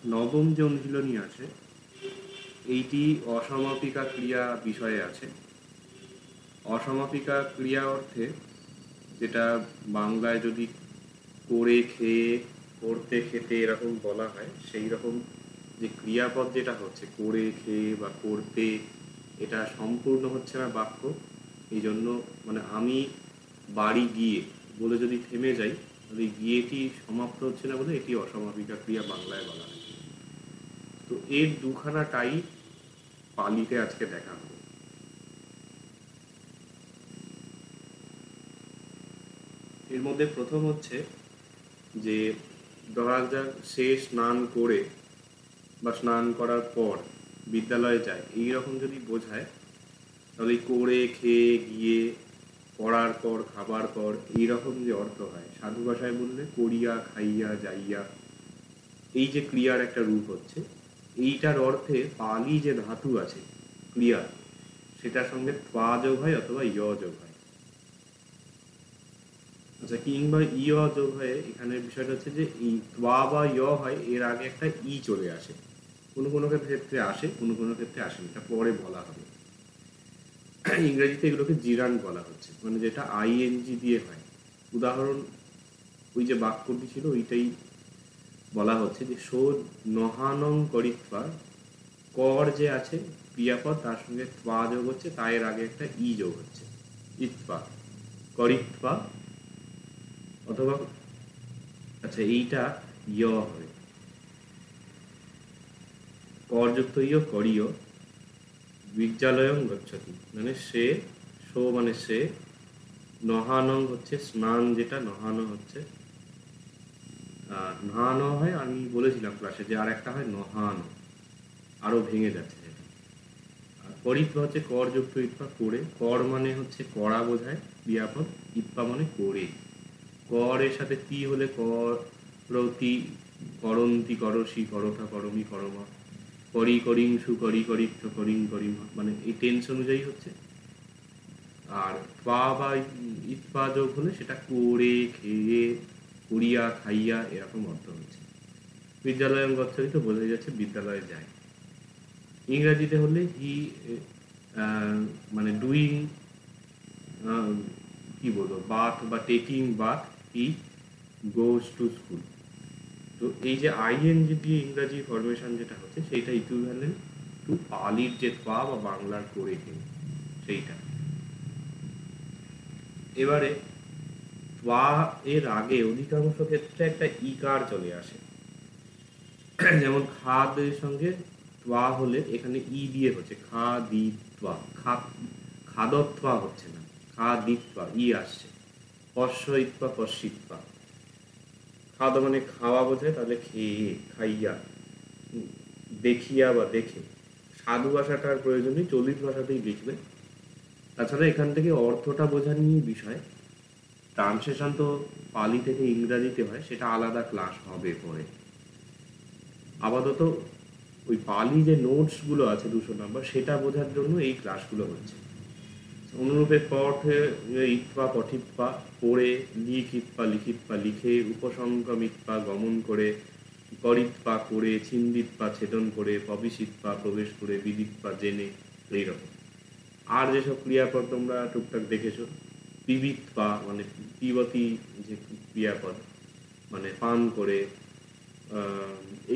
নবম যে অনুশীলনী আছে এইটি অসমাপিকা ক্রিয়া বিষয়ে আছে। অসমাপিকা ক্রিয়া অর্থে যেটা বাংলায় যদি করে খেয়ে, করতে খেতে এরকম বলা হয়, সেই রকম যে ক্রিয়াপদ যেটা হচ্ছে করে খেয়ে বা করতে, এটা সম্পূর্ণ হচ্ছে না বাক্য। এই জন্য মানে আমি বাড়ি গিয়ে বলে যদি থেমে যাই, তাহলে গিয়েটি সমাপ্ত হচ্ছে না বলে এটি অসমাপিকা ক্রিয়া বাংলায় বলা হয়। তো এর দুখানা টাইপ পালিতে আজকে দেখা হবে। এর মধ্যে প্রথম হচ্ছে যে ধরা যাক সে স্নান করে বা স্নান করার পর বিদ্যালয়ে যায়, এইরকম যদি বোঝায় তাহলে করে খেয়ে গিয়ে, পড়ার পর খাবার পর, এইরকম যে অর্থ হয় সাধু ভাষায় বললে করিয়া খাইয়া যাইয়া, এই যে ক্রিয়ার একটা রূপ হচ্ছে, এইটার অর্থে পালি যে ধাতু আছে ক্রিয়া, সেটার সঙ্গে ত্বা যোগ হয় অথবা ইয় যোগ হয়। আচ্ছা, কিংবা ইয় যোগ হয়ে এখানে বিষয়টা হচ্ছে যে এই ত্বা বা ইয় হয়, এর আগে একটা ই চলে আসে। কোনো কোনো ক্ষেত্রে আসে, কোনো কোনো ক্ষেত্রে আসে, এটা পরে বলা হবে। ইংরেজিতে এগুলোকে জিরান বলা হচ্ছে, মানে যেটা আইএনজি দিয়ে হয়। উদাহরণ ওই যে বাক্যটি ছিল ওইটাই বলা হচ্ছে যে সো নহানং করিত্বা, কর যে আছে ক্রিয়াপদ তার সঙ্গে ত্বা যোগ হচ্ছে, তার আগে একটা ই যোগ হচ্ছে, ইত্বা করিত্বা, অথবা আচ্ছা এইটা ইয় হয়, করযুক্ত ইয় করিয় বিদ্যালয়ং গচ্ছতি, মানে সে, সো মানে সে, নহানং হচ্ছে স্নান, যেটা নহানো হচ্ছে নহানো হয়, আমি বলেছিলাম ক্লাসে যে আর একটা হয় নহানো, আরো ভেঙে যাচ্ছে যেটা। আর করিত্বা হচ্ছে করযুক্ত ইৎপা, করে, কর মানে হচ্ছে করা বোঝায় ক্রিয়াপদ, ইৎপা মানে করে, করের সাথে তি হলে করতি, করন্তি, করসি, করথা, করমি, করমা, করি, করিংসু, করি, করিত্থ, করিং, করিমা, মানে এই টেন্স অনুযায়ী হচ্ছে। আর ত্বা বা ইৎপা যোগ হলে সেটা করে খেয়ে, করিয়া খাইয়া, এরকম অর্থ হচ্ছে। বিদ্যালয় গচ্ছতি তো বোঝা যাচ্ছে বিদ্যালয়ে যায়। ইংরাজিতে হলে হি, মানে ডুইং, কি বলবো, বাথ বা taking bath, he goes to school. তো এই যে আইএনজি দিয়ে ইংরাজি ফরমেশন যেটা হচ্ছে সেইটা ইকুইভ্যালেন্ট টু পালির যে ত্বা বা বাংলার করে খেয়ে, সেইটা। এবারে ত্বা এর আগে অধিকাংশ ক্ষেত্রে একটা ইকার চলে আসে। যেমন খাদের সঙ্গে ত্বা হলে এখানে ই দিয়ে হচ্ছে খা দি ত্বা, খাদত্বা হচ্ছে না, খা দিত্বা, ই আসছে। পশ্য ইত্বা, পশ্চিত্বা, খাদ মানে খাওয়া বোঝায়, তাহলে খেয়ে, খাইয়া, দেখিয়া বা দেখে। সাধু ভাষাটার প্রয়োজন নেই, চলিত ভাষাতেই লিখবে। তাছাড়া এখান থেকে অর্থটা বোঝা নিয়ে বিষয়, ট্রান্সলেশন তো পালি থেকে ইংরাজিতে হয়, সেটা আলাদা ক্লাস হবে পরে। আপাতত ওই পালি যে নোটসগুলো আছে 200 নম্বর, সেটা বোঝার জন্য এই ক্লাসগুলো হচ্ছে। অনুরূপে পঠে ইৎপা পঠিৎপা, পড়ে, লিখিৎপা লিখিৎপা লিখে, উপসংগমিৎপা গমন করে, করিৎপা করে, ছিন্দিৎপা ছেদন করে, প্রবেশিৎপা প্রবেশ করে, বিদিৎপা জেনে, এইরকম। আর যেসব ক্রিয়াপদ তোমরা টুকটাক দেখেছো, পিবিৎপা মানে পিবতী যে ক্রিয়াপদ, মানে পান করে,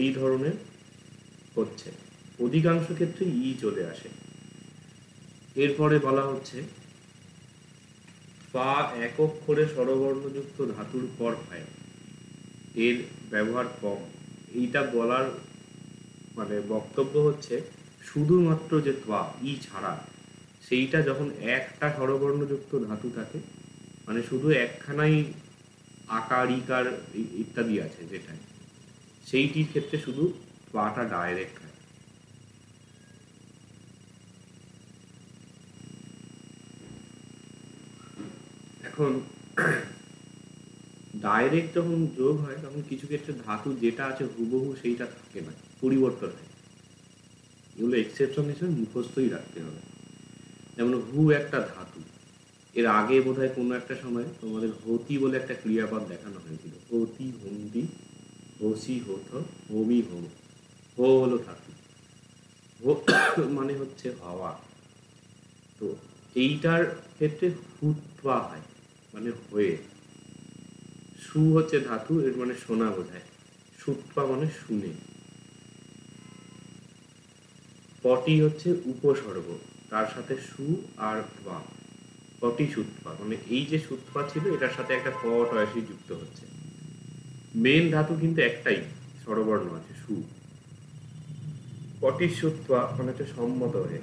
এই ধরনের হচ্ছে। অধিকাংশ ক্ষেত্রে ই চলে আসে। এরপরে বলা হচ্ছে পা এক অক্ষরে স্বরবর্ণযুক্ত ধাতুর পর হয়, এর ব্যবহার কম। এইটা বলার মানে বক্তব্য হচ্ছে শুধুমাত্র যে ত্বা, ই ছাড়া, সেইটা যখন একটা স্বরবর্ণযুক্ত ধাতু থাকে, মানে শুধু একখানাই আকার ইকার ইত্যাদি আছে যেটায়, সেইটির ক্ষেত্রে শুধু ত্বাটা ডাইরেক্ট হয়। এখন ডাইরেক্ট যখন যোগ হয় তখন কিছু ক্ষেত্রে ধাতু যেটা আছে হুবহু সেইটা থাকে না, পরিবর্তন হয়। এগুলো এক্সেপশন হিসেবে মুখস্থই রাখতে হবে। যেমন হু একটা ধাতু, এর আগে বোধহয় কোনো একটা সময় তোমাদের হতি বলে একটা ক্রিয়াপদ দেখানো হয়েছিল, হতি, হন্তি, হসি, হথ, হোমি, হোম। হো হলো ধাতু। হো মানে হচ্ছে হাওয়া। তো এইটার ক্ষেত্রে হুত্বা হয়, মানে হয়ে। সু হচ্ছে ধাতু, এর মানে শোনা বোঝায়। সুত্বা মানে শুনে। পটি হচ্ছে উপসর্গ, তার সাথে সু আর ত্বা, পটি সুত্বা, মানে এই যে সুত্বা ছিল এটার সাথে একটা প টয়সী যুক্ত হচ্ছে। মেন ধাতু কিন্তু একটাই, স্বরবর্ণ আছে সু। পটি সুত্বা মানে হচ্ছে সম্মত হয়ে।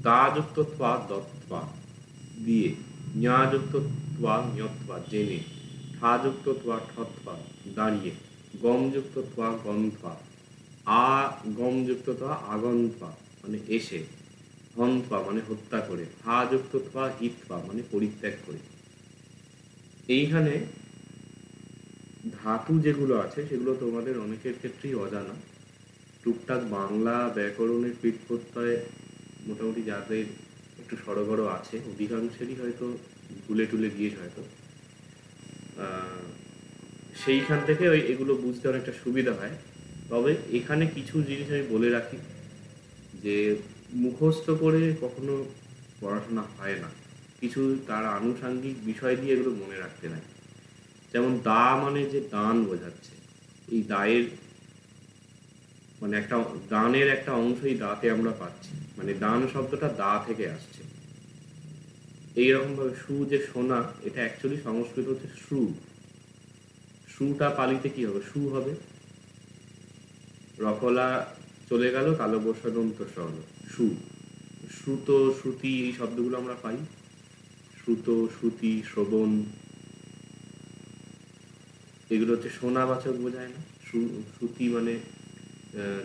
দা যুক্ত ত্বা দত্ত্বা দিয়ে, ঞা যুক্ত ত্বা ঞত্বা জেনে, ঠা যুক্ত ত্বা ঠত্বা দাঁড়িয়ে, গম যুক্ত ত্বা গন্ত্বা, আ গম যুক্ত ত্বা আগন্ত্বা মানে এসে, হন্ত্বা মানে হত্যা করে, হা যুক্ত ত্বা হিত্বা মানে পরিত্যাগ করে। এইখানে ধাতু যেগুলো আছে সেগুলো তোমাদের অনেকের ক্ষেত্রেই অজানা। টুকটাক বাংলা ব্যাকরণের কীট প্রত্যয় মোটামুটি যাদের একটু সড়গড় আছে অধিকাংশেরই হয়তো ভুলে টুলে গিয়েছে হয়তো। সেইখান থেকে ওই এগুলো বুঝতে অনেকটা সুবিধা হয়। তবে এখানে কিছু জিনিস আমি বলে রাখি, যে মুখস্থ করে কখনো পড়াশোনা হয় না, কিছু তার আনুষাঙ্গিক বিষয় দিয়ে এগুলো মনে রাখতে হয়। যেমন দা মানে যে দান বোঝাচ্ছে, এই দায়ের মানে একটা দানের একটা অংশই দাতে আমরা পাচ্ছি, মানে দান শব্দটা দা থেকে আসছে। এইরকম ভাবে সু যে সোনা, এটা অ্যাকচুয়ালি সংস্কৃত হচ্ছে সু। সুটা পালিতে কি হবে? সু হবে। রকলা চলে গেল, কালো বর্ষা দন্ত হলো সু। শ্রুত, শ্রুতি এই শব্দগুলো আমরা পাই। শ্রুত, শ্রুতি, শ্রবণ, এগুলো হচ্ছে শোনাবাচক বোঝায় না। শ্রুতি মানে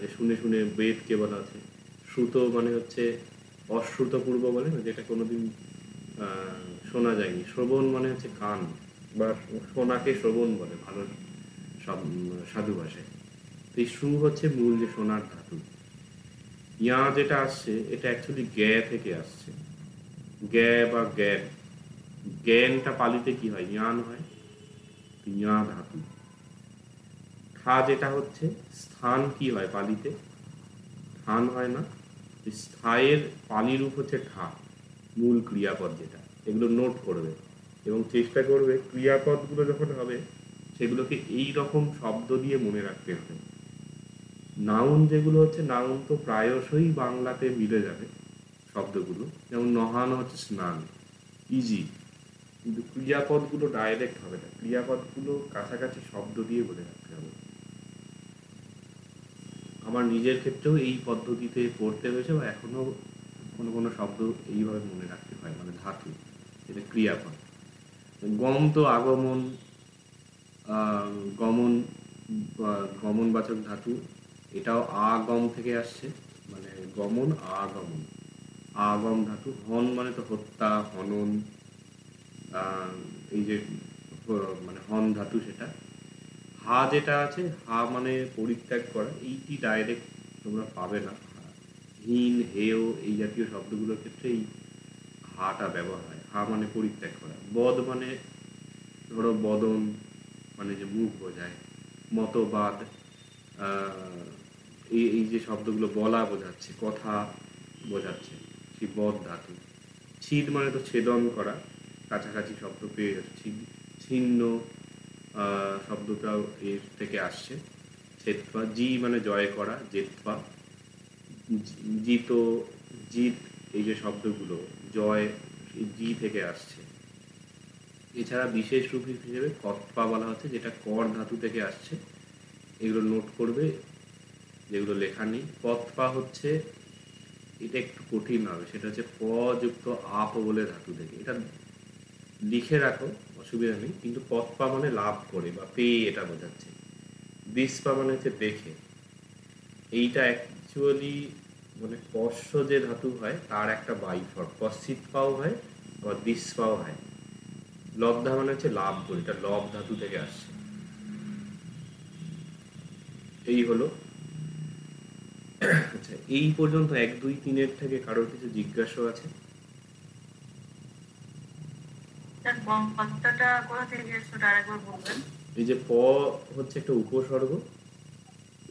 যে শুনে শুনে বেদকে বলা আছে। শ্রুত মানে হচ্ছে অশ্রুতপূর্ব বলে না, যেটা কোনোদিন শোনা যায়নি। শ্রবণ মানে হচ্ছে কান, বা শোনাকে শ্রবণ বলে ভালো সব সাধু ভাষায়। এই সু হচ্ছে মূল যে সোনার ধাতু। ইয়া যেটা আসছে এটা অ্যাকচুয়ালি গ্যা থেকে আসছে। গ্যা বা জ্ঞান, জ্ঞানটা পালিতে কি হয়? জ্ঞান হয়, ইয়া ধাতু। ঠা যেটা হচ্ছে স্থান, কি হয় পালিতে? স্থান হয় না। স্থায়ের পালি রূপ হচ্ছে ঠা, মূল ক্রিয়াপদ যেটা। এগুলো নোট করবে এবং চেষ্টা করবে ক্রিয়াপদগুলো যখন হবে সেগুলোকে এই রকম শব্দ দিয়ে মনে রাখতে হবে। নাউন যেগুলো হচ্ছে, নাউন তো প্রায়শই বাংলাতে মিলে যাবে শব্দগুলো, যেমন নহানো হচ্ছে স্নান, ইজি। কিন্তু ক্রিয়াপদগুলো ডাইরেক্ট হবে না, ক্রিয়াপদগুলো কাছাকাছি শব্দ দিয়ে বলে রাখতে হবে। আমার নিজের ক্ষেত্রেও এই পদ্ধতিতে পড়তে হয়েছে, বা এখনো কোনো কোনো শব্দ এইভাবে মনে রাখতে হয়, মানে ধাতু, এটা ক্রিয়াপদ। গম তো আগমন, গমন, গমনবাচক ধাতু, এটাও আগম থেকে আসছে, মানে গমন আগমন, আগম ধাতু। হন মানে তো হত্যা, হনন, এই যে মানে হন ধাতু সেটা। হা যেটা আছে, হা মানে পরিত্যাগ করা, এইটি ডাইরেক্ট তোমরা পাবে না। হীন, হেয় এই জাতীয় শব্দগুলোর ক্ষেত্রে এই হাটা ব্যবহার হয়। হা মানে পরিত্যাগ করা। বদ মানে ধরো বদন, মানে যে মুখ বোঝায়। মতবাদ, এই এই যে শব্দগুলো বলা বোঝাচ্ছে, কথা বোঝাচ্ছে, সেই বদ ধাতু। ছিদ মানে তো ছেদন করা, কাছাকাছি শব্দ পেয়ে যাচ্ছে। ছিন্ন শব্দটাও এর থেকে আসছে, ছেদপা। জি মানে জয় করা, জেতপা। জিত, জিত এই যে শব্দগুলো, জয় জি থেকে আসছে। এছাড়া বিশেষ রূপ হিসেবে কৎপা বলা হচ্ছে, যেটা কর ধাতু থেকে আসছে। এগুলো নোট করবে, যেগুলো লেখা নেই। পৎপা হচ্ছে, এটা একটু কঠিন হবে, সেটা হচ্ছে প যুক্ত আপ বলে ধাতু থেকে। এটা লিখে রাখো, অসুবিধা নেই, কিন্তু পৎপা মানে লাভ করে বা পেয়ে, এটা বোঝাচ্ছে। দিসপা মানে হচ্ছে দেখে। এইটা অ্যাকচুয়ালি মানে পশ্চ যে ধাতু হয় তার একটা বাইফর, পশ্চিত পাও হয় আবার দিসপাও হয়। লব্ধা মানে হচ্ছে লাভ করে, এটা লব ধাতু থেকে আসছে। এই হলো। আচ্ছা, এই পর্যন্ত 1, 2, 3 থেকে কারোর কিছু জিজ্ঞাসা আছে? এই যে প হচ্ছে একটা উপসর্গ,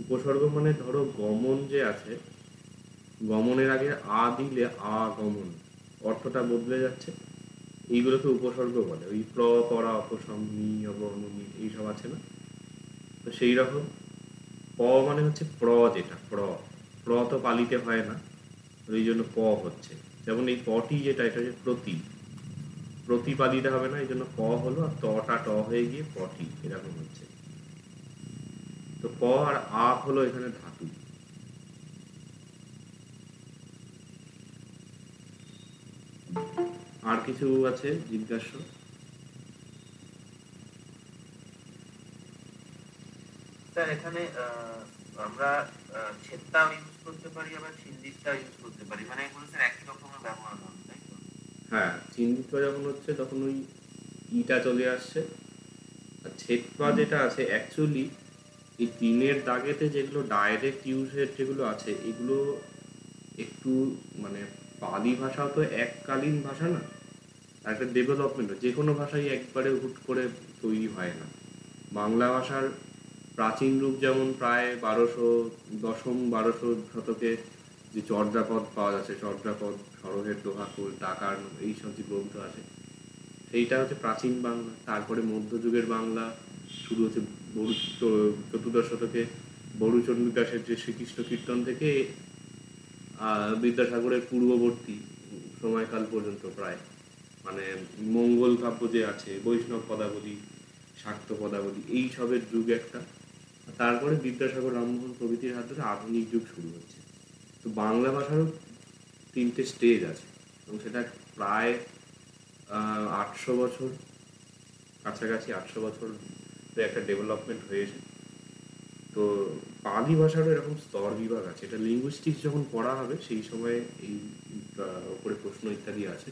উপসর্গ মানে ধরো গমন যে আছে, গমনের আগে আ দিলে আগমন, অর্থটা বদলে যাচ্ছে, এইগুলোকে উপসর্গ বলে। ওই প্র, পরা, অপসম, নি, অব, নি, এইসব আছে না, তো সেই রকম। প মানে হচ্ছে প্র, যেটা প্র, প্র তো পালিতে হয় না, ওই জন্য প হচ্ছে। যেমন এই পটি যেটা, এটা হচ্ছে প্রতি, প্রতি পালিতে হবে না, এই জন্য প হলো, আর তটা ট হয়ে গিয়ে পটি, এরকম হচ্ছে। তো প আর আ হলো এখানে ধাতু। আর কিছু আছে জিজ্ঞাসা? স্যার এখানে আমরা ছেদটা ইউজ করতে পারি, আবার ছিন্দিটা ইউজ করতে পারি, মানে এগুলো স্যার একই রকমের ব্যবহার হবে, তাই তো? হ্যাঁ, চিহ্নিত যখন হচ্ছে তখন ওই ইটা চলে আসছে। আর ছেদপা যেটা আছে অ্যাকচুয়ালি এই তিনের দাগেতে যেগুলো ডাইরেক্ট ইউজের যেগুলো আছে, এগুলো একটু মানে পালি ভাষাও তো এককালীন ভাষা না, আর একটা ডেভেলপমেন্ট, যে কোনো ভাষাই একবারে হুট করে তৈরি হয় না। বাংলা ভাষার প্রাচীন রূপ যেমন প্রায় 1200 শতকে যে চর্যাপদ পাওয়া যাচ্ছে, চর্যাপদ, সরহের দোহাকুল, ডাকার, এইসব যে গ্রন্থ আছে, সেইটা হচ্ছে প্রাচীন বাংলা। তারপরে মধ্যযুগের বাংলা শুরু হচ্ছে চতুর্দশ শতকে বড়ুচন্দ্রিকাসের যে শ্রীকৃষ্ণ কীর্তন থেকে বিদ্যাসাগরের পূর্ববর্তী সময়কাল পর্যন্ত প্রায়, মানে মঙ্গল কাব্য যে আছে, বৈষ্ণব পদাবলী, শাক্ত পদাবলী, এই সবের যুগ একটা। তারপরে বিদ্যাসাগর, রামমোহন প্রভৃতির হাত ধরে আধুনিক যুগ শুরু হচ্ছে। তো বাংলা ভাষারও তিনটে স্টেজ আছে, এবং সেটা প্রায় 800 বছর, কাছাকাছি 800 বছর একটা ডেভেলপমেন্ট হয়েছে। তো পালি ভাষারও এরকম স্তর বিভাগ আছে, এটা লিঙ্গুইস্টিক্স যখন পড়া হবে সেই সময় এই উপরে প্রশ্ন ইত্যাদি আছে।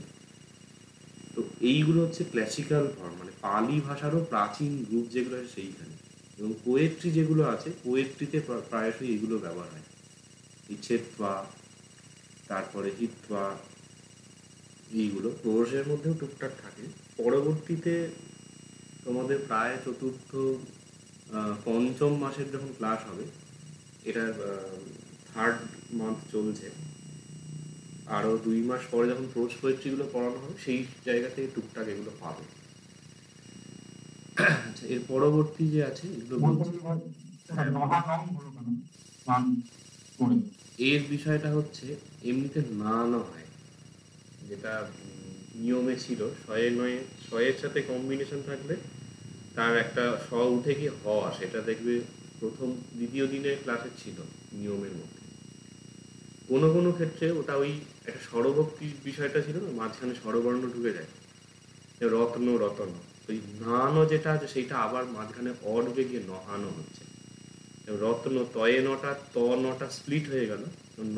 তো এইগুলো হচ্ছে ক্লাসিক্যাল ফর্ম, মানে পালি ভাষারও প্রাচীন রূপ যেগুলো আছে সেইখানে। এবং পোয়েট্রি যেগুলো আছে, পোয়েট্রিতে প্রায়শই এগুলো ব্যবহার হয়, ইচ্ছেত্বা, তারপরে হিত্বা, এইগুলো প্রোজের মধ্যেও টুকটাক থাকে। পরবর্তীতে তোমাদের প্রায় চতুর্থ পঞ্চম মাসের যখন ক্লাস হবে, এটার 3rd মান্থ চলছে, আরও 2 মাস পরে যখন প্রোজ পোয়েট্রিগুলো পড়ানো হবে, সেই জায়গা থেকে টুকটাক এগুলো পাবে। আচ্ছা, এর পরবর্তী যে আছে এগুলো বলছি। এর বিষয়টা হচ্ছে এমনিতে নানো হয়, যেটা নিয়মে ছিল, শয়ে নয়ে, শয়ের সাথে কম্বিনেশন থাকলে তার একটা স উঠে গিয়ে হ আসে, এটা দেখবে প্রথম দ্বিতীয় দিনে ক্লাসে ছিল নিয়মের মধ্যে। কোনো কোনো ক্ষেত্রে ওটা ওই একটা স্বরভক্তির বিষয়টা ছিল না, মাঝখানে স্বরবর্ণ ঢুকে যায়, রত্ন রতন, ওই নানো যেটা আছে সেইটা আবার মাঝখানে অ ঢুকে গিয়ে নহানো হচ্ছে। রত্ন, তয়ে নটা, ত নটা স্প্লিট হয়ে গেল,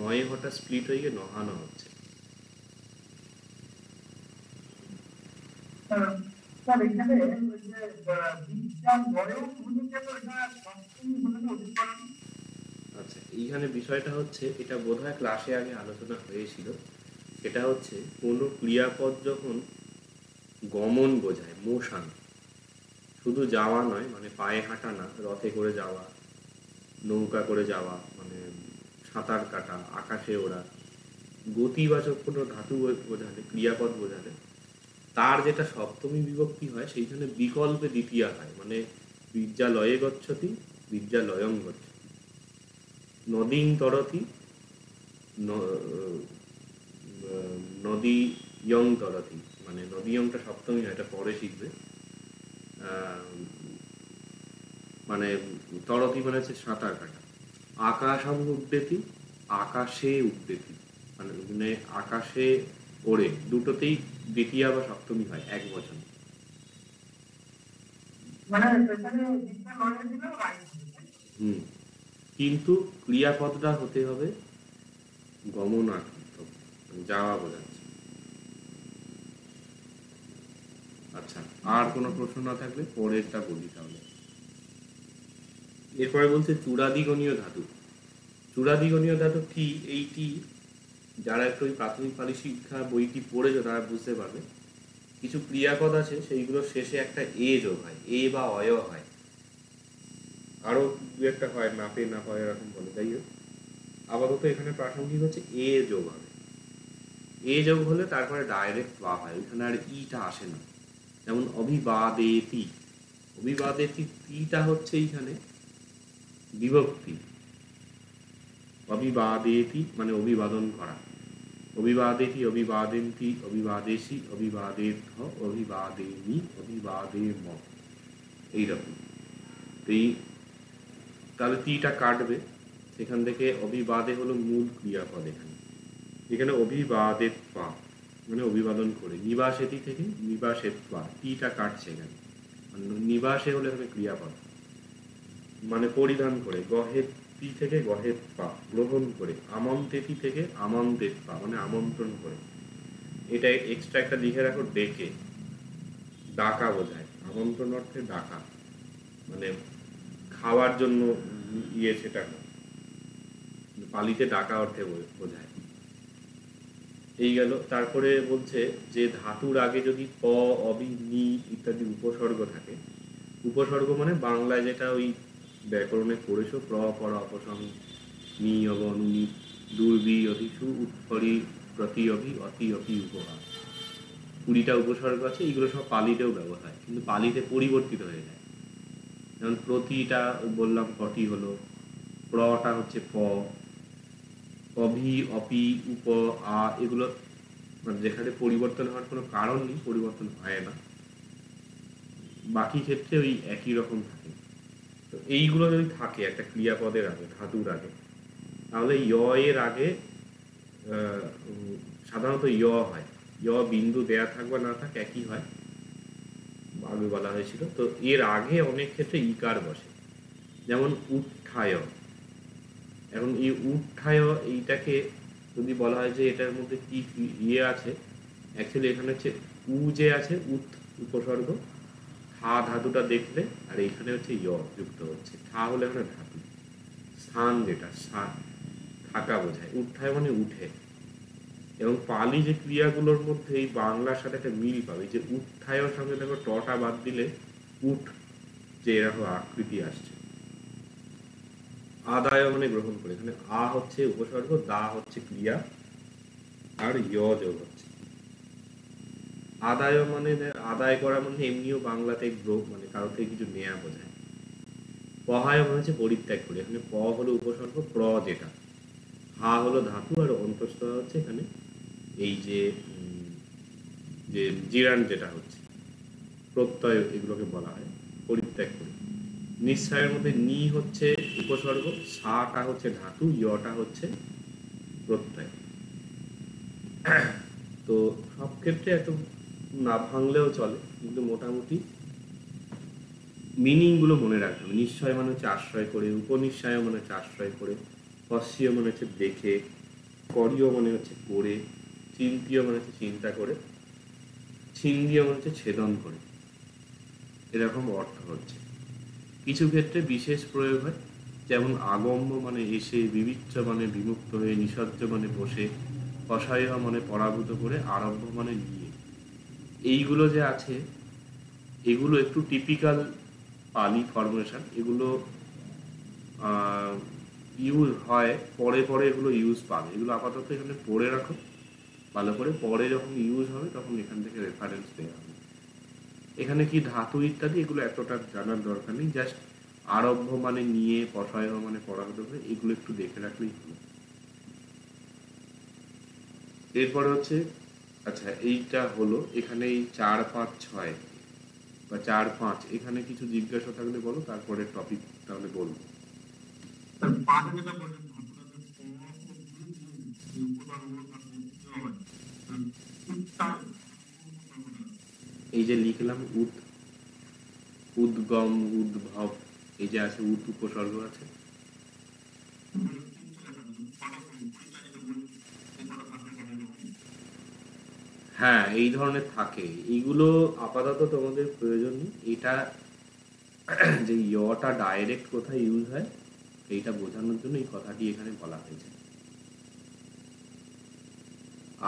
নয়ে হটা স্প্লিট হয়ে গিয়ে নহানো হচ্ছে। আচ্ছা, এইখানে বিষয়টা হচ্ছে, এটা বোধহয় ক্লাসে আগে আলোচনা হয়েছিল। এটা হচ্ছে কোনো ক্রিয়াপদ যখন গমন বোঝায়, মোশন, শুধু যাওয়া নয়, মানে পায়ে হাঁটা না, রথে করে যাওয়া, নৌকা করে যাওয়া, মানে সাঁতার কাটা, আকাশে ওড়া, গতিবাচক কোনো ধাতু বোঝালে, ক্রিয়াপদ বোঝালে, তার যেটা সপ্তমী বিভক্তি হয় সেইখানে বিকল্পে দ্বিতীয়া হয়, মানে বিদ্যালয়ে গচ্ছতি, বিদ্যালয়ং গচ্ছতি, নদীং তরতি, নদী ইয়ং তরতি, মানে নদী ইয়ংটা সপ্তমী হয়, এটা পরে শিখবে। মানে তরতি মানে হচ্ছে সাঁতার কাটা। আকাশম উড্ডেতি, আকাশে উড্ডেতি, মানে আকাশে ওড়ে, দুটোতেই দ্বিতীয়া বা সপ্তমী হয় এক বচন। হুম, কিন্তু ক্রিয়াপদটা হতে হবে গমনার্থ, যাওয়া বোঝাচ্ছে। আচ্ছা, আর কোনো প্রশ্ন না থাকলে পরেরটা বলি তাহলে। এরপরে বলছে চূড়াদিগণীয় ধাতু। চূড়াদিগণীয় ধাতু কি, এইটি যারা একটু ওই প্রাথমিক পালি শিক্ষা বইটি পড়েছো তারা বুঝতে পারবে। কিছু ক্রিয়াপদ আছে সেইগুলোর শেষে একটা এ যোগ হয়, এ বা অয় হয়। আরো দু একটা হয়, নাপে না হয় এরকম বলে। যাই হোক, আপাতত এখানে প্রাসঙ্গিক হচ্ছে এ যোগ হবে। এ যোগ হলে তারপরে ডাইরেক্ট বা হয়, ওইখানে আর ইটা আসে না। যেমন অভিবাদেতি, অভিবাদেতি তিটা হচ্ছে এইখানে বিভক্তি। অভিবাদেতি মানে অভিবাদন করা। অভিবাদেতি, অভিবাদেন্তি, অভিবাদেশি, অভিবাদেথ, অভিবাদেমি, অভিবাদেম, এইরকম। এই তাহলে তিটা কাটবে, সেখান থেকে অভিবাদে হলো মূল ক্রিয়াপদ। এখানে এখানে অভিবাদেত পা মানে অভিবাদন করে, নিবাসেতি থেকে নিবাসেত পা, তিটা কাটছে এখানে। নিবাসে হলে এখানে ক্রিয়াপদ মানে পরিধান করে, গহেতি থেকে গহেত পা গ্রহণ করে, আমন্তেতি থেকে আমন্তেত পা মানে আমন্ত্রণ করে। এটা এক্সট্রা একটা লিখে রাখো, ডেকে, ডাকা বোঝায়। আমন্ত্রণ অর্থে ডাকা, মানে খাওয়ার জন্য ইয়ে, সেটা না, পালিতে ডাকা অর্থে বোঝায়। এই গেল। তারপরে বলছে যে ধাতুর আগে যদি প, অবি, নি ইত্যাদি উপসর্গ থাকে, উপসর্গ মানে বাংলায় যেটা ওই ব্যাকরণে পড়েছো, প্র, পর, অপসং, নি, অব, অনুনি, দুর্বি, অধিসু, উৎপরি, প্রতি, অভি, অতি, অপি, উপহার, 20টা উপসর্গ আছে। এইগুলো সব পালিতেও ব্যবহার হয়, কিন্তু পালিতে পরিবর্তিত হয়ে যায়। যেমন প্রতিটা বললাম পটি হলো, প্রটা হচ্ছে প, অভি, অপি, উপ, আ, এগুলো মানে যেখানে পরিবর্তন হওয়ার কোনো কারণ নেই, পরিবর্তন হয় না, বাকি ক্ষেত্রে ওই একই রকম থাকে। তো এইগুলো যদি থাকে একটা ক্রিয়াপদের আগে, ধাতুর আগে, তাহলে য় এর আগে সাধারণত য় হয়। য় বিন্দু দেয়া থাক বা না থাক একই হয়, আগে বলা হয়েছিল। তো এর আগে অনেক ক্ষেত্রে ইকার বসে, যেমন উত্থায়। এখন এই উত্থায় এইটাকে যদি বলা হয় যে এটার মধ্যে কি ইয়ে আছে, অ্যাকচুয়ালি এখানে হচ্ছে উ যে আছে, উৎ উপসর্গ, থা ধাতুটা দেখলে, আর এইখানে হচ্ছে য় যুক্ত হচ্ছে। থা হলে এখানে ধাতু, স্থান যেটা থাকা বোঝায়। উত্থায় মানে উঠে। এবং পালি যে ক্রিয়াগুলোর মধ্যে এই বাংলার সাথে একটা মিল পাবে, যে উত্থায়ের সঙ্গে দেখো টটা বাদ দিলে উঠ যে এরকম আকৃতি আসছে। আদায় মানে গ্রহণ করে, এখানে আ হচ্ছে উপসর্গ, দা হচ্ছে ক্রিয়া, আর য় যোগ হচ্ছে। আদায় মানে আদায় করা মানে এমনিও বাংলাতে মানে কারো থেকে কিছু নেয়া বোঝায়। পহায় মানে হচ্ছে পরিত্যাগ করে, এখানে প হলো উপসর্গ, প্র যেটা, হা হলো ধাতু, আর অন্তস্থ হচ্ছে এখানে এই যে যে জিরান যেটা হচ্ছে প্রত্যয়, এগুলোকে বলা হয় পরিত্যাগ করে। নিশ্চয়ের মধ্যে নি হচ্ছে উপসর্গ, সাটা হচ্ছে ধাতু, ইয়টা হচ্ছে প্রত্যয়। তো সব ক্ষেত্রে এত না ভাঙলেও চলে, কিন্তু মোটামুটি মিনিং গুলো মনে রাখতে হবে। নিশ্চয় মানে হচ্ছে আশ্রয় করে, উপনিশ্চয় মানে হচ্ছে আশ্রয় করে, পশ্চীয় মানে হচ্ছে দেখে, করীয় মানে হচ্ছে করে, চিন্তীয় মানে হচ্ছে চিন্তা করে, ছিন্দীয় মানে হচ্ছে ছেদন করে, এরকম অর্থ হচ্ছে। কিছু ক্ষেত্রে বিশেষ প্রয়োগ হয়, যেমন আগম্য মানে এসে, বিবিচ্য মানে বিমুক্ত হয়ে, নিষজ্জ মানে বসে, অসহায় মানে পরাভূত করে, আরব্ভ মানে নিয়ে। এইগুলো যে আছে, এগুলো একটু টিপিক্যাল পালি ফর্মেশন। এগুলো ইউজ হয় পরে পরে, এগুলো ইউজ পাবে। এগুলো আপাতত এখানে পড়ে রাখো ভালো করে, পরে যখন ইউজ হবে তখন এখান থেকে রেফারেন্স দেওয়া হবে। এখানে কি ধাতু ইত্যাদি এগুলো এতটা জানার দরকার নেই, জাস্ট আরব্ভ মানে নিয়ে, পশয় মানে পরাভূত করে, এগুলো একটু দেখে রাখলেই হলো। এরপরে হচ্ছে, আচ্ছা এইটা হলো এখানে এই 4, 5, 6 বা 4, 5, এখানে কিছু জিজ্ঞাসা থাকলে বলো, তারপরে টপিক তাহলে বলবো। এই যে লিখলাম উদ্গম, উদ্ভব, এই যে আছে উপসর্গ আছে। হ্যাঁ, এই ধরনের থাকে। এইগুলো আপাতত তোমাদের প্রয়োজন নেই। এটা যে ইয়টা ডাইরেক্ট কোথায় ইউজ হয় এইটা বোঝানোর জন্য এই কথাটি এখানে বলা হয়েছে।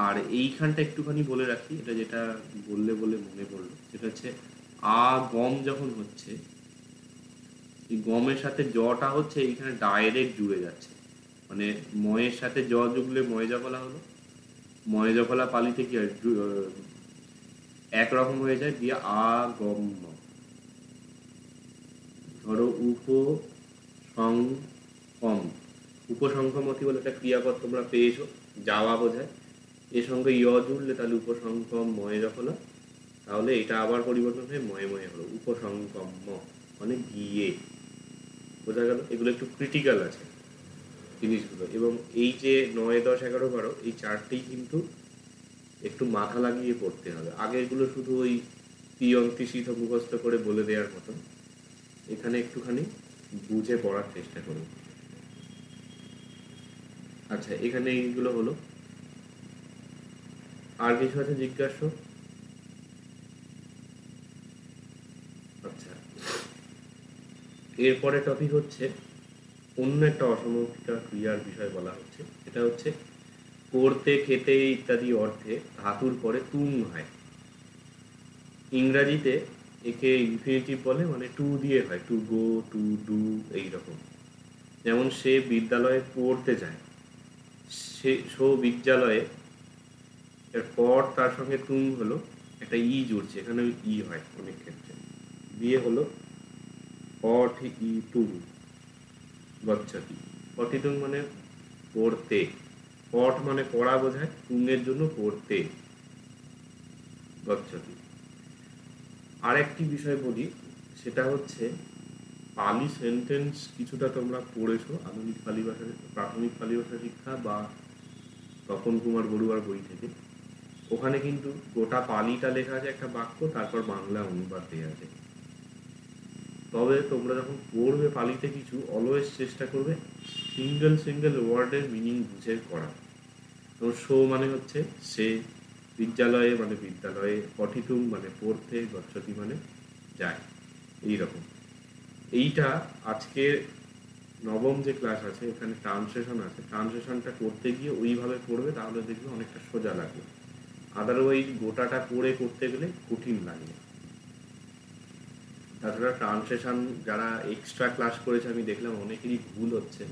আর এইখানটা একটুখানি বলে রাখি, এটা যেটা বললে বলে মনে পড়লো, সেটা হচ্ছে আ গম যখন হচ্ছে, এই গমের সাথে জটা হচ্ছে এইখানে ডাইরেক্ট জুড়ে যাচ্ছে, মানে ময়ের সাথে জ জুগলে ময়জা ফলা হলো, ময়জা ফলা পালিতে কি হয়, একরকম হয়ে যায়, দিয়ে আগম্য। ধরো উপসংকম, উপসংকমতি বলে একটা ক্রিয়াপদ তোমরা পেয়েছো, যাওয়া বোঝায়, এর সঙ্গে ইয় জুড়লে তাহলে উপসংকম ময়জা ফলা, তাহলে এটা আবার পরিবর্তন হয়ে ময়ে ময়ে হলো উপসংকম্য, মানে গিয়ে। বোঝা গেল? এগুলো একটু ক্রিটিক্যাল আছে জিনিসগুলো, এবং এই যে 9, 10, 11, 12 এই চারটেই কিন্তু একটু মাথা লাগিয়ে পড়তে হবে। আগেরগুলো শুধু ওই তিয়ন্তিসিত মুখস্থ করে বলে দেওয়ার মতন, এখানে একটুখানি বুঝে পড়ার চেষ্টা করুন। আচ্ছা, এখানে এইগুলো হলো, আর কিছু আছে জিজ্ঞাসা? আচ্ছা, এরপরে টপিক হচ্ছে অন্য একটা অসমাপিকা ক্রিয়ার বিষয় বলা হচ্ছে, এটা হচ্ছে পড়তে, খেতে ইত্যাদি অর্থে ধাতুর পরে তুং হয়। ইংরাজিতে একে ইনফিনিটিভ বলে, মানে টু দিয়ে হয়, টু গো, টু ডু, এইরকম। যেমন সে বিদ্যালয়ে পড়তে যায়, সে বিদ্যালয়ে, এর পর তার সঙ্গে তুং হলো, একটা ই জুড়ছে, এখানে ই হয় অনেক ক্ষেত্রে, দিয়ে হলো পঠিতুং গচ্ছতি। পঠিতুং মানে পড়তে, পঠ মানে পড়া বোঝায়, তুঙ্গের জন্য পড়তে গচ্ছতি। আর একটি বিষয় বলি, সেটা হচ্ছে পালি সেন্টেন্স কিছুটা তোমরা পড়েছো আধুনিক পালি ভাষা, প্রাথমিক পালি ভাষা শিক্ষা বা তপন কুমার বড়ুয়ার বই থেকে। ওখানে কিন্তু গোটা পালিটা লেখা আছে একটা বাক্য, তারপর বাংলা অনুবাদ দেওয়া আছে। তবে তোমরা যখন পড়বে পালিতে কিছু, অলওয়েজ চেষ্টা করবে সিঙ্গেল ওয়ার্ডের মিনিং বুঝে করা। যেমন শো মানে হচ্ছে সে, বিদ্যালয়ে মানে বিদ্যালয়ে, পঠিতুং মানে পড়তে, গচ্ছতি মানে যায়, এইরকম। এইটা আজকে নবম যে ক্লাস আছে, এখানে ট্রান্সলেশন আছে, ট্রান্সলেশনটা করতে গিয়ে ওইভাবে পড়বে, তাহলে দেখবে অনেকটা সোজা লাগবে। আদারওয়াইজ গোটাটা পড়ে করতে গেলে কঠিন লাগবে। তাছাড়া ট্রান্সলেশন যারা এক্সট্রা ক্লাস করেছে আমি দেখলাম অনেকেরই ভুল হচ্ছে,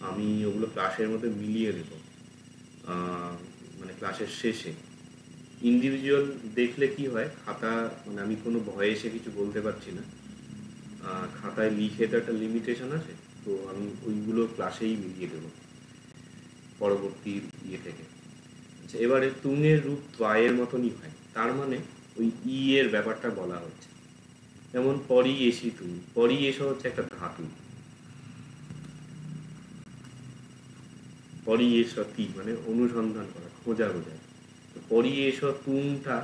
আমি ওগুলো ক্লাসের মধ্যে মিলিয়ে দেব, মানে ক্লাসের শেষে। ইন্ডিভিজুয়াল দেখলে কি হয়, খাতা, মানে আমি কোনো ভয়েসে কিছু বলতে পারছি না, খাতায় লিখে তো একটা লিমিটেশন আছে, তো আমি ওইগুলো ক্লাসেই মিলিয়ে দেবো পরবর্তী ইয়ে থেকে। আচ্ছা, এবারে তুঙের রূপ ত্বয়ের মতনই হয়, তার মানে ওই ই এর ব্যাপারটা বলা হচ্ছে। যেমন পরি এসি তুং, পরি এসো হচ্ছে একটা ধাতু, পরি এসতি মানে অনুসন্ধান করা, খোঁজা বোঝায়। তো পরি এসো তুংটা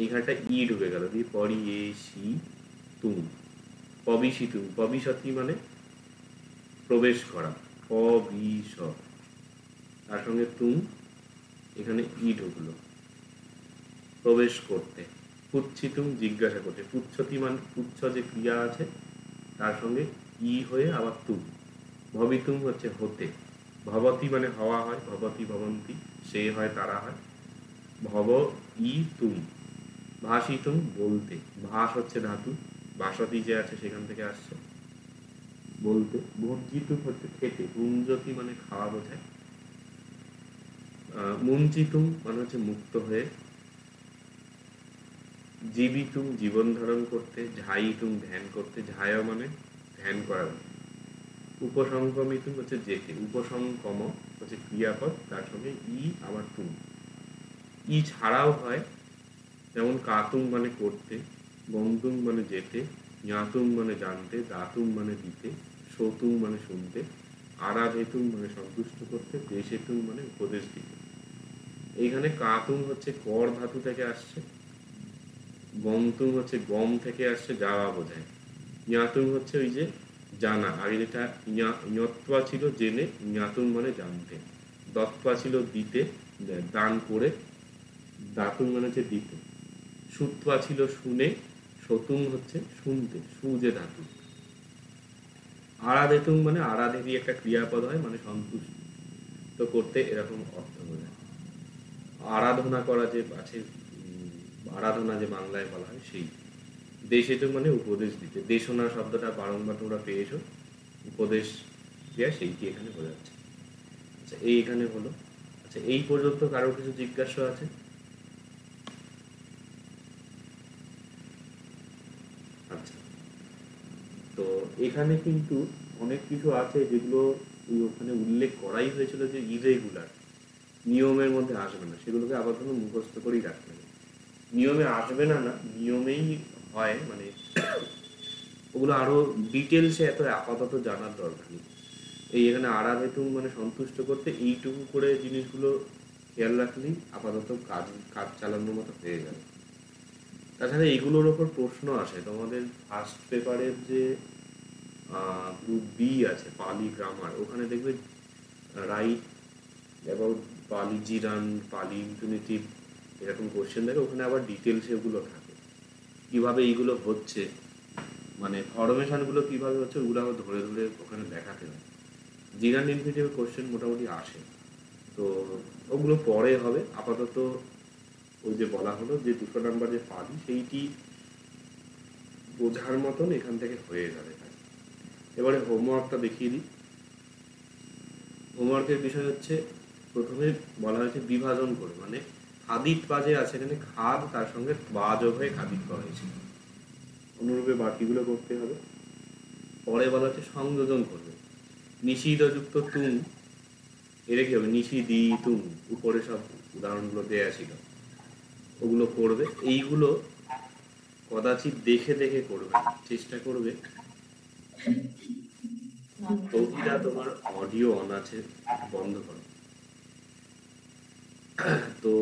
এইখানটা ই ঢুকে গেল, দিয়ে পরি এসি তুং, পবিশি তুং, পবিশতি মানে প্রবেশ করা, পবিশ, তার সঙ্গে তুং, এখানে ই ঢুকলো, প্রবেশ করতে। পুচ্ছিতুম জিজ্ঞাসা করতে, পুচ্ছতি মানে পুচ্ছ যে ক্রিয়া আছে তার সঙ্গে ই হয়ে আবার তুম। ভবিতুম হচ্ছে হতে, ভবতি মানে হওয়া হয়, ভবতি ভবন্তি, সে হয় তারা হয়, ভব ই তুম। ভাসিতুম বলতে, ভাস হচ্ছে ধাতু, ভাসতি যে আছে সেখান থেকে আসছে বলতে। ভুঞ্জিতুম হচ্ছে খেতে, ভুঞ্জতি মানে খাওয়া বোঝায়। মুঞ্চিতুম মানে হচ্ছে মুক্ত হয়ে। জীবিতুম জীবন ধারণ করতে, ঝাইতুম ধ্যান করতে, ঝায় মানে ধ্যান করা। উপসংক্রমিতুম হচ্ছে যেতে, উপসংক্রম হচ্ছে ক্রিয়াপদ, তার সঙ্গে ই আবার তুম। ই ছাড়াও হয়, যেমন কাতুম মানে করতে, গন্তুম মানে যেতে, জ্ঞাতুম মানে জানতে, দাতুম মানে দিতে, সতুম মানে শুনতে, আরাধেতুম মানে সন্তুষ্ট করতে, দেশেতুম মানে উপদেশ দিতে। এইখানে কাতুম হচ্ছে কর ধাতু থেকে আসছে, গন্তুম হচ্ছে গম থেকে আসছে, যাওয়া বোঝায়। জ্ঞাতুম হচ্ছে ওই যে জানা, আগে যেটা ঞত্বা ছিল জেনে, জ্ঞাতুম মানে জানতে। দত্বা ছিল দিতে, দান করে, দাতুম মানে হচ্ছে দিতে। সুত্বা ছিল শুনে, সতুম হচ্ছে শুনতে, সু যে ধাতু। আরাধেতুম মানে আরাধেরই একটা ক্রিয়াপদ হয়, মানে সন্তুষ্ট করতে, এরকম অর্থ বোঝায়। আরাধনা করা যে আছে, আরাধনা যে বাংলায় বলা হয় সেই। দেশিত মানে উপদেশ দিতে, দেশনা শব্দটা বারংবার তোমরা পেয়েছো, উপদেশ দেয়া সেইটি এখানে বোঝাচ্ছে। আচ্ছা এই এখানে হলো। আচ্ছা এই পর্যন্ত কারো কিছু জিজ্ঞাসা আছে? আচ্ছা, তো এখানে কিন্তু অনেক কিছু আছে যেগুলো ওখানে উল্লেখ করাই হয়েছিল যে ইরেগুলার, নিয়মের মধ্যে আসবে না, সেগুলোকে আপাতত মুখস্থ করেই রাখতে হবে। নিয়মে আসবে না, না নিয়মেই হয়, মানে ওগুলো আরো ডিটেলসে এত আপাতত জানার দরকার নেই। এই এখানে আড়াল হেতু মানে সন্তুষ্ট করতে এইটুকু করে জিনিসগুলো খেয়াল রাখলেই আপাতত কাজ কাজ চালানোর মতো হয়ে যাবে। তাছাড়া এগুলোর ওপর প্রশ্ন আসে তোমাদের ফার্স্ট পেপারের যে গ্রুপ বি আছে পালি গ্রামার, ওখানে দেখবে রাইট অ্যাবাউট পালি জিরান, পালি ইনফিনিটিভ, এরকম কোশ্চেন থাকে, ওখানে আবার ডিটেলসে ওগুলো থাকে কিভাবে এইগুলো হচ্ছে, মানে ফরমেশনগুলো কিভাবে হচ্ছে ওগুলো আবার ধরে ধরে ওখানে দেখাতে হয়। জিরান ইনফিনিটিভ কোশ্চেন মোটামুটি আসে, তো ওগুলো পরে হবে। আপাতত ওই যে বলা হলো যে 200 নাম্বার যে পালি সেইটি বোঝার মতন এখান থেকে হয়ে যাবে। এবারে হোমওয়ার্কটা দেখিয়ে দিই। হোমওয়ার্কের বিষয় হচ্ছে প্রথমে বলা হয়েছে বিভাজন করে, মানে খাদিত বাজে আছে এখানে খাদ, তার সঙ্গে বা যোগ হয়ে খাদিত পা হয়েছে, অনুরূপে বাকিগুলো করতে হবে। পরে বলা হচ্ছে সংযোজন করবে, নিষিদ্ধযুক্ত তুম, এর কি হবে নিষিদ্ধি তুম, উপরে সব উদাহরণগুলো দেয়া ছিল, ওগুলো করবে। এইগুলো কদাচিৎ দেখে দেখে করবে, চেষ্টা করবে। তৌহিদা তোমার অডিও অন আছে, বন্ধ করো। তো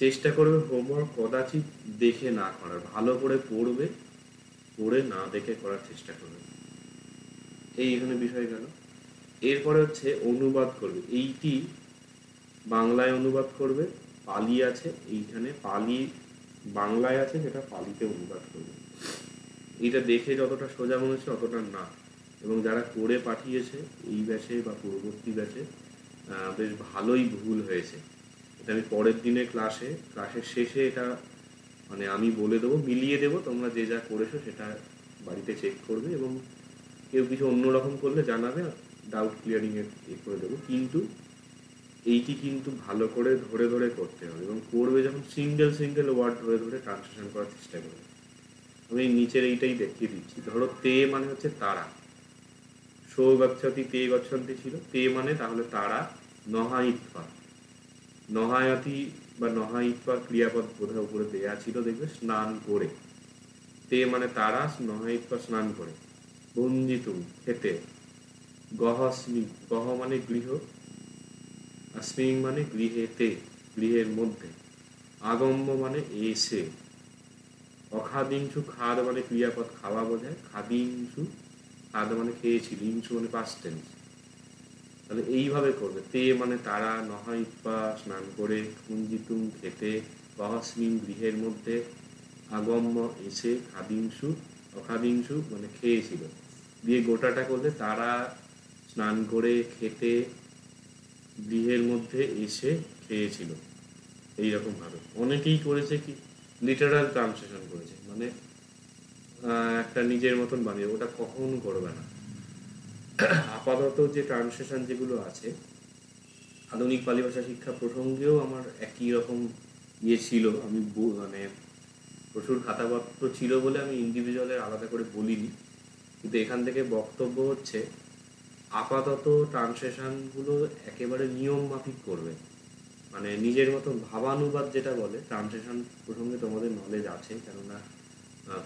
চেষ্টা করবে হোমওয়ার্ক কদাচিৎ দেখে না করার, ভালো করে পড়বে, পড়ে না দেখে করার চেষ্টা করবে। এই এখানে বিষয় গেল। এরপরে হচ্ছে অনুবাদ করবে, এইটি বাংলায় অনুবাদ করবে, পালি আছে এইখানে, পালি বাংলায় আছে যেটা পালিতে অনুবাদ করবে। এইটা দেখে যতটা সোজা মনে হচ্ছে অতটা না, এবং যারা করে পাঠিয়েছে এই ব্যাচে বা পূর্ববর্তী ব্যাচে বেশ ভালোই ভুল হয়েছে। এটা আমি পরের দিনে ক্লাসের শেষে এটা মানে আমি বলে দেবো, মিলিয়ে দেবো, তোমরা যে যা করেছো সেটা বাড়িতে চেক করবে, এবং কেউ কিছু অন্যরকম করলে জানাবে, ডাউট ক্লিয়ারিং এ করে দেবো। কিন্তু এইটি কিন্তু ভালো করে ধরে ধরে করতে হবে, এবং করবে যখন সিঙ্গেল সিঙ্গেল ওয়ার্ড ধরে ধরে ট্রান্সলেশন করার চেষ্টা করবে। আমি নিচের এইটাই দেখিয়ে দিচ্ছি। ধরো তে মানে হচ্ছে তারা, সো গচ্ছতি তে গচ্ছন্তি ছিল, তে মানে তাহলে তারা, নহাইত্বা, নহায়তি বা নহাইত্বা ক্রিয়াপদ বোধহয় উপরে দেয়া ছিল, দেখবে স্নান করে, তে মানে তারা, নহাইত্বা স্নান করে, ভঞ্জিতুম খেতে, গহস্মি গহ মানে গৃহ, অস্মিং মানে গৃহেতে গৃহের মধ্যে, আগম্য মানে এসে, অখাদিংশু খাদ মানে ক্রিয়াপদ খাওয়া বোঝায়, খাদিংশু খাদ মানে খেয়েছিল, ইংশু মানে পাস্ট টেন্স। তাহলে এইভাবে করবে, তে মানে তারা, নহাইত্বা স্নান করে, কুঞ্জিতুম খেতে, গহস্মিং গৃহের মধ্যে, আগম্য এসে, খাদিংশু অখাদিংশু মানে খেয়েছিল, দিয়ে গোটাটা করলে তারা স্নান করে খেতে গৃহের মধ্যে এসে খেয়েছিল। এইরকম ভাবে অনেকেই করেছে কি লিটারাল ট্রান্সলেশন করেছে, মানে একটা নিজের মতন বানিয়ে, ওটা কখন করবে না। আপাতত যে ট্রান্সলেশন যেগুলো আছে আধুনিক পালি ভাষা শিক্ষা প্রসঙ্গেও আমার একই রকম ইয়ে ছিল, আমি মানে প্রচুর খাতাপত্র ছিল বলে আমি ইন্ডিভিজুয়ালের আলাদা করে বলিনি, কিন্তু এখান থেকে বক্তব্য হচ্ছে আপাতত ট্রান্সলেশনগুলো একেবারে নিয়ম মাফিক করবে, মানে নিজের মতো ভাবানুবাদ যেটা বলে, ট্রান্সলেশন প্রসঙ্গে তোমাদের নলেজ আছে, কেননা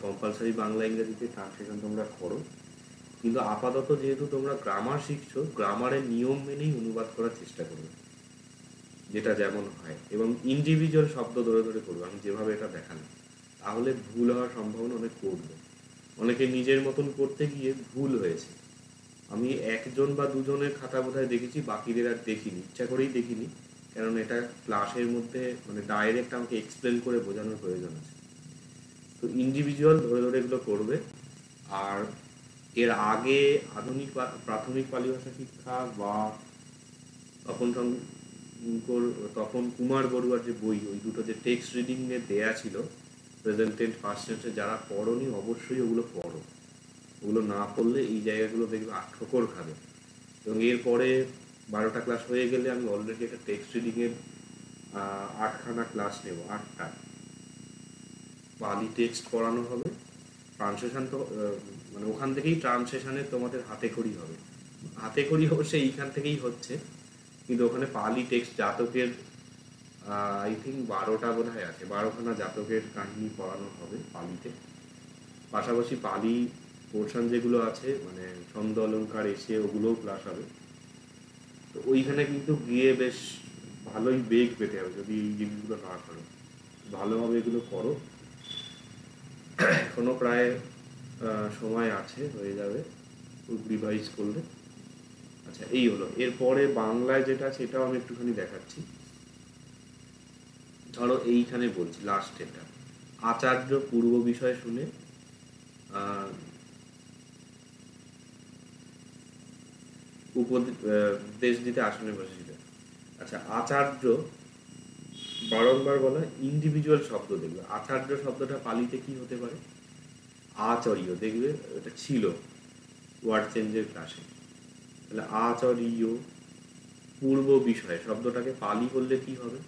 কম্পালসারি বাংলা ইংরেজিতে ট্রান্সলেশন তোমরা করো, কিন্তু আপাতত যেহেতু তোমরা গ্রামার শিখছো, গ্রামারের নিয়ম মেনেই অনুবাদ করার চেষ্টা করবে, যেটা যেমন হয়, এবং ইন্ডিভিজুয়াল শব্দ ধরে ধরে করবে আমি যেভাবে এটা দেখানো, তাহলে ভুল হওয়ার সম্ভাবনা অনেক কমবে। অনেকে নিজের মতন করতে গিয়ে ভুল হয়েছে, আমি একজন বা দুজনের খাতা বোধহয় দেখেছি, বাকিদের আর দেখিনি, ইচ্ছা করেই দেখিনি, কারণ এটা ক্লাসের মধ্যে মানে ডাইরেক্ট আমাকে এক্সপ্লেন করে বোঝানোর প্রয়োজন আছে। তো ইন্ডিভিজুয়াল ধরে ধরে এগুলো করবে। আর এর আগে আধুনিক প্রাথমিক পালি ভাষা শিক্ষা বা তপন তপন কুমার বড়ুয়ার যে বই, ওই দুটো যে টেক্সট রিডিং এ দেয়া ছিল, প্রেজেন্ট টেন্স ফার্স্ট টেন্সে যারা পড়োনি অবশ্যই ওগুলো পড়ো। ওগুলো না পড়লে এই জায়গাগুলো দেখবে ঠোকর খাবে। এবং এরপরে 12টা ক্লাস হয়ে গেলে আমি অলরেডি একটা টেক্সট রিডিংয়ের 8খানা ক্লাস নেব, 8টা পালি টেক্সট পড়ানো হবে। ট্রান্সলেশন তো মানে ওখান থেকেই ট্রান্সলেশনে তোমাদের হাতে খড়ি হবে। হাতে খড়ি অবশ্যই এইখান থেকেই হচ্ছে, কিন্তু ওখানে পালি টেক্সট জাতকের আই থিঙ্ক 12টা বোধ হয় আছে, 12খানা জাতকের কাহিনী পড়ানো হবে পালিতে। পাশাপাশি পালি পোর্শন যেগুলো আছে মানে ছন্দ অলঙ্কার এসে ওগুলোও ক্লাস হবে। তো ওইখানে কিন্তু গিয়ে বেশ ভালোই বেগ পেতে হবে যদি এই জিনিসগুলো না করো। ভালোভাবে এগুলো করো, এখনো প্রায় সময় আছে, হয়ে যাবে রিভাইজ করলে। আচ্ছা, এই হলো। এরপরে বাংলায় যেটা আছে এটাও আমি একটুখানি দেখাচ্ছি। ধরো এইখানে বলছি লাস্ট এটা, আচার্য পূর্ব বিষয় শুনে উপদেশ দিতে আসনে বসেছিল। আচ্ছা, আচার্য বারংবার বলা ইন্ডিভিজুয়াল শব্দ দেখবে। আচার্য শব্দটা পালিতে কি হতে পারে? আচর্য, দেখবে এটা ছিল ওয়ার্ড চেঞ্জের ক্লাসে। তাহলে আচর্য পূর্ব বিষয় শব্দটাকে পালি করলে কি হবে?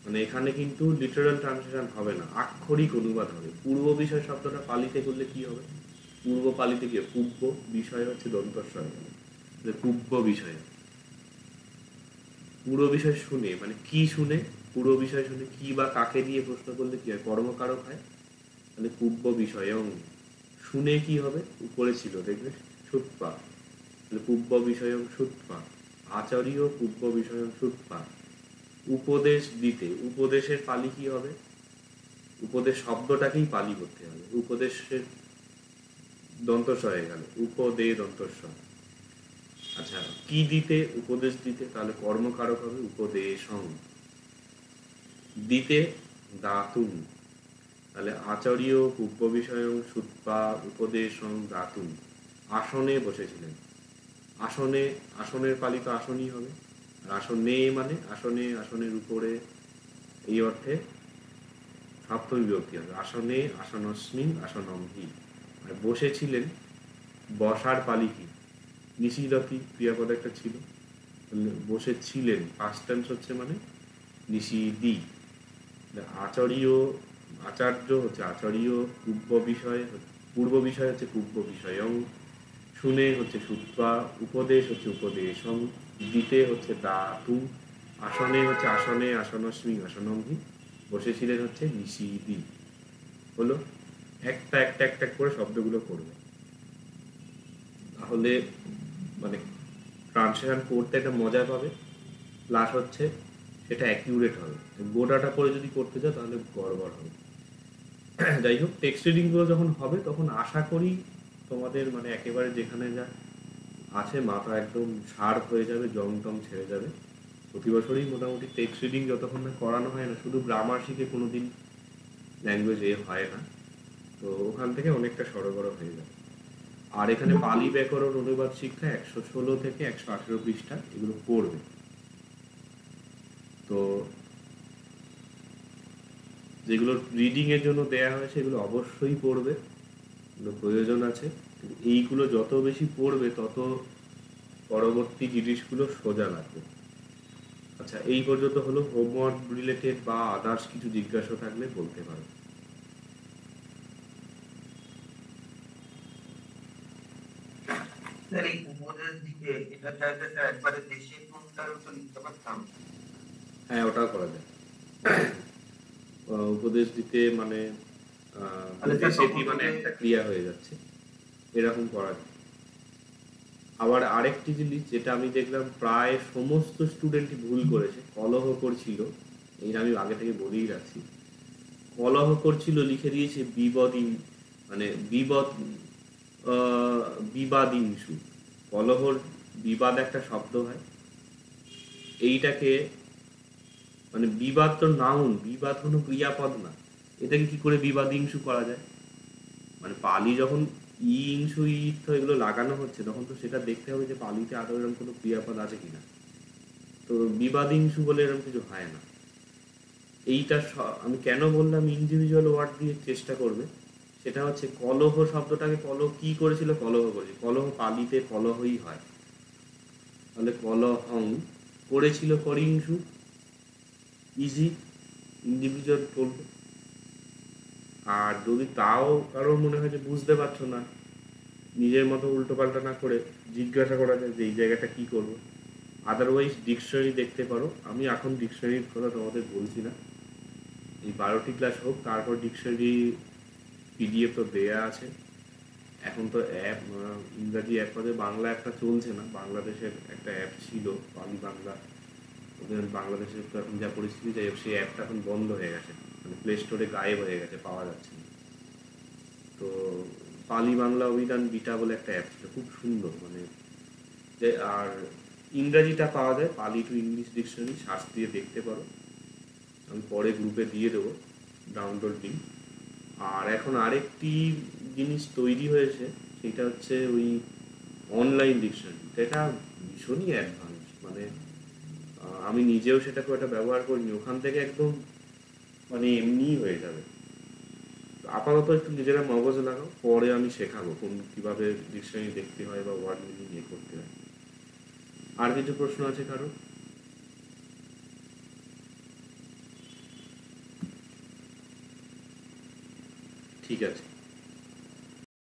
মানে এখানে কিন্তু লিটারাল ট্রান্সলেশন হবে না, আক্ষরিক অনুবাদ হবে। পূর্ব বিষয় শব্দটা পালিতে করলে কি হবে? পূর্ব পালিতে কি? পূর্ব বিষয় হচ্ছে দন্তস্ব হয়ে গেল, পূর্ব বিষয়। পুরো বিষয় শুনে মানে কি শুনে? পুরো বিষয় শুনে কি বা কাকে দিয়ে প্রশ্ন করলে কি হয়? কর্মকারক হয়। তাহলে পূর্ব বিষয়ং শুনে কি হবে? উপরে ছিল দেখবে সুৎপা, তাহলে পূর্ব বিষয়ং সুৎপা। আচার্য পূর্ব বিষয়ং সুৎপা। উপদেশ দিতে, উপদেশের পালি কি হবে? উপদেশ শব্দটাকেই পালি করতে হবে। উপদেশের দন্তস্ব হয়ে গেল, উপদে দন্তস্ব। আচ্ছা, কি দিতে? উপদেশ দিতে, তাহলে কর্মকারক হবে উপদেশং। দিতে দাতুন, তাহলে আচার্য পূর্ব বিষয়ং সুৎপা উপদেশং দাতুন। আসনে বসেছিলেন, আসনে, আসনের পালি তো আসনই হবে। আর আসনে মানে আসনে, আসনের উপরে, এই অর্থে সপ্তমী বিভক্তি হবে। আসনে আসনস্মিন আসনমহি। আর বসেছিলেন, বসার পালি কি? নিশিরতি ক্রিয়াপদ একটা ছিল, বসেছিলেন পাস্ট টেন্স হচ্ছে মানে নিশিদি। আচার্য, আচার্য হচ্ছে আচার্য, পূর্ব বিষয়, পূর্ব বিষয় হচ্ছে পূর্ব বিষয়ং, শুনে হচ্ছে সুত্বা, উপদেশ হচ্ছে উপদেশং, দিতে হচ্ছে দাতু, আসনে হচ্ছে আসনে আসনস্মি আসনমহি, বসেছিলেন হচ্ছে নিশিদি। হলো, একটা একটা একটা করে শব্দগুলো করবে, তাহলে মানে ট্রান্সলেশন করতে একটা মজা পাবে, প্লাস হচ্ছে সেটা অ্যাকিউরেট হবে। গোটাটা করে যদি করতে চাও তাহলে গড়বড় হবে। যাই হোক, টেক্সট রিডিংগুলো যখন হবে তখন আশা করি তোমাদের মানে একেবারে যেখানে যা আছে মাথা একদম শার্প হয়ে যাবে, জং টং ছেড়ে যাবে। প্রতি বছরই মোটামুটি টেক্সট রিডিং যতক্ষণ না করানো হয় না, শুধু গ্রামার শিখে কোনো দিন ল্যাঙ্গুয়েজ হয় না। তো ওখান থেকে অনেকটা সরগর হয়ে যাবে। আর এখানে পালি ব্যাকরণ অনুবাদ শিক্ষা 116 থেকে 118 পৃষ্ঠা এগুলো পড়বে। তো যেগুলো রিডিং এর জন্য দেয়া হয়েছে এগুলো অবশ্যই পড়বে, এগুলো প্রয়োজন আছে। এইগুলো যত বেশি পড়বে তত পরবর্তী জিনিসগুলো সোজা লাগবে। আচ্ছা, এই পর্যন্ত হলো। হোমওয়ার্ক রিলেটেড বা আদার্স কিছু জিজ্ঞাসা থাকলে বলতে পারো। স্যার এই উপদেশ দিকে এটা চাইতে স্যার একবারে দেশে কোনটার উপর লিখতে পারতাম? হ্যাঁ, ওটাও করা যায়। উপদেশ দিতে মানে দেশেটি মানে একটা ক্রিয়া হয়ে যাচ্ছে, এরকম করা যায়। আবার আরেকটি জিনিস যেটা আমি দেখলাম প্রায় সমস্ত স্টুডেন্টই ভুল করেছে, কলহ করছিল, এই আমি আগে থেকে বলেই রাখছি, কলহ করছিল লিখে দিয়েছে বিবদিন, মানে বিবদ বিবাদিংশু। কলহর বিবাদ একটা শব্দ হয়, এইটাকে মানে বিবাদ তো নাউন, বিবাদ কোনো ক্রিয়াপদ না, এটাকে কি করে বিবাদিংশু করা যায়? মানে পালি যখন ইংশু ইথ এগুলো লাগানো হচ্ছে তখন তো সেটা দেখতে হবে যে পালিতে আদৌ এরকম কোনো ক্রিয়াপদ আছে কিনা। তো বিবাদিংশু বলে এরকম কিছু হয় না। আমি কেন বললাম ইন্ডিভিজুয়াল ওয়ার্ড দিয়ে চেষ্টা করবে, সেটা হচ্ছে কলহ শব্দটাকে কি করেছিল, কলহ করেছে, কলহ পালিতে কলহই হয়, তাহলে কলহং করেছিল করিংসু, ইজি ইন্ডিভিজুয়াল করবে। আর যদি তাও কারোর মনে হয় যে বুঝতে পারছো না, নিজের মতো উল্টো পাল্টা না করে জিজ্ঞাসা করা যায় যে এই জায়গাটা কি করব, আদারওয়াইজ ডিকশনারি দেখতে পারো। আমি এখন ডিকশনারির কথা তোমাদের বলছি না, এই 12টি ক্লাস হোক, তারপর ডিকশনারি পিডিএফ তো দেয়া আছে। এখন তো অ্যাপ, ইংরাজি অ্যাপ বাদে বাংলা একটা চলছে না, বাংলাদেশের একটা অ্যাপ ছিল পালি বাংলা, ওদের বাংলাদেশের তো এখন যা পরিস্থিতি, যাই হোক সেই অ্যাপটা এখন বন্ধ হয়ে গেছে, মানে প্লে স্টোরে গায়েব হয়ে গেছে, পাওয়া যাচ্ছে না। তো পালি বাংলা অভিধান বিটা বলে একটা অ্যাপ ছিল, খুব সুন্দর, মানে যে আর ইংরাজিটা পাওয়া যায়, পালি টু ইংলিশ ডিকশনারি সার্চ দিয়ে দেখতে পারো, আমি পরে গ্রুপে দিয়ে দেবো ডাউনলোড লিঙ্ক। আর এখন আরেকটি জিনিস তৈরি হয়েছে, সেটা হচ্ছে ওই অনলাইন ডিকশনারি, এটা ভীষণই অ্যাডভান্স, মানে আমি নিজেও সেটা খুব একটা ব্যবহার করিনি, ওখান থেকে একদম মানে এমনিই হয়ে যাবে। আপাতত একটু নিজেরা মগজ লাগাও, পরে আমি শেখাবো কিভাবে ডিকশনারি দেখতে হয় বা ওয়ার্ড মিনিং ইয়ে করতে হয়। আর কিছু প্রশ্ন আছে কারো? ঠিক আছে।